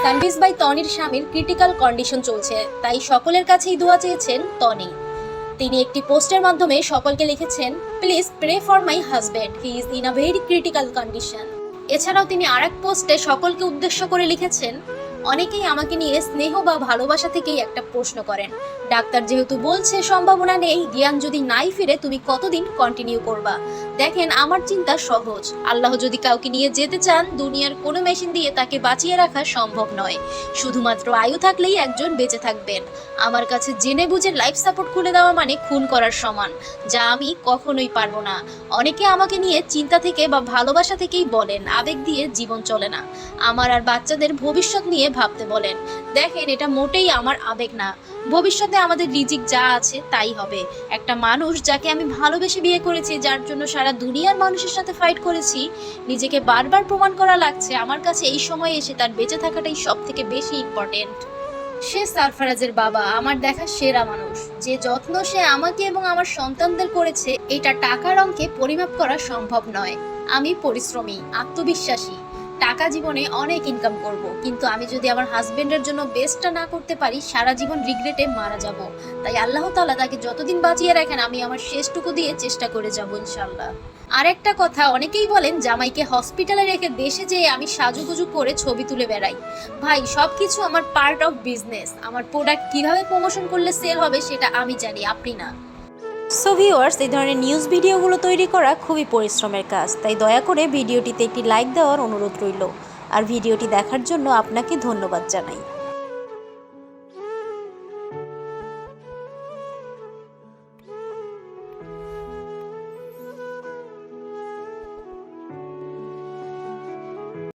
সানভিজ by তনির স্বামীর critical condition চলছে, তাই সকলের কাছেই দোয়া চেয়েছেন তনি। তিনি একটি পোস্টের মাধ্যমে সকলকে লিখেছেন, please pray for my husband, he is in a very critical condition. এছাড়াও তিনি আরেক পোস্টে সকলকে উদ্দেশ্য করে লিখেছেন, অনেকেই আমাকে নিয়ে স্নেহ বা ভালোবাসা থেকেই একটা প্রশ্ন করেন, ডাক্তার যেহেতু বলছে সম্ভাবনা নেই, জ্ঞান যদি নাই ফিরে তুমি কতদিন কন্টিনিউ করবা। দেখেন, আমার চিন্তা সহজ, আল্লাহ যদি কাউকে নিয়ে যেতে চান, দুনিয়ার কোনো মেশিন দিয়ে তাকে বাঁচিয়ে রাখা সম্ভব নয়। শুধুমাত্র আয়ু থাকলেই একজন বেঁচে থাকবেন। আমার কাছে জেনে বুঝে লাইফ সাপোর্ট খুলে দেওয়া মানে খুন করার সমান, যা আমি কখনোই পারবো না। অনেকে আমাকে নিয়ে চিন্তা থেকে বা ভালোবাসা থেকেই বলেন, আবেগ দিয়ে জীবন চলে না। আমার আর বাচ্চাদের ভবিষ্যৎ নিয়ে ভাবতে বলেন। দেখেন, এটা মোটেই আমার আবেগ না। ভবিষ্যতে আমাদের রিজিক যা আছে তাই হবে। একটা মানুষ যাকে আমি ভালোবেসে বিয়ে করেছি, যার জন্য সারা দুনিয়ার মানুষের সাথে ফাইট করেছি, নিজেকে বারবার প্রমাণ করা লাগছে, আমার কাছে এই সময় এসে তার বেঁচে থাকাটাই সব থেকে বেশি ইম্পর্টেন্ট। সে সারফারাজের বাবা, আমার দেখা সেরা মানুষ। যে যত্ন সে আমাকে এবং আমার সন্তানদের করেছে, এটা টাকার অঙ্কে পরিমাপ করা সম্ভব নয়। আমি পরিশ্রমী, আত্মবিশ্বাসী। টাকা জীবনে অনেক ইনকাম করব, কিন্তু আমি যদি আমার হাজবেন্ডের জন্য বেস্টটা না করতে পারি, সারা জীবন রিগ্রেটে মারা যাব। তাই আল্লাহ তাআলা তাকে যতদিন বাঁচিয়ে রাখেন, আমি আমার শেষটুকু দিয়ে চেষ্টা করে যাব ইনশাআল্লাহ। আরেকটা কথা, অনেকেই বলেন জামাইকে হসপিটালে রেখে দেশে যেয়ে আমি সাজুগুজু করে ছবি তুলে বেড়াই। ভাই, সবকিছু আমার পার্ট অফ বিজনেস। আমার প্রোডাক্ট কিভাবে প্রমোশন করলে সেল হবে সেটা আমি জানি, আপনি না। সো ভিউয়ার্স, এই ধরনের নিউজ ভিডিওগুলো তৈরি করা খুবই পরিশ্রমের কাজ, তাই দয়া করে ভিডিওটিতে একটি লাইক দেওয়ার অনুরোধ রইল। আর ভিডিওটি দেখার জন্য আপনাকে ধন্যবাদ জানাই।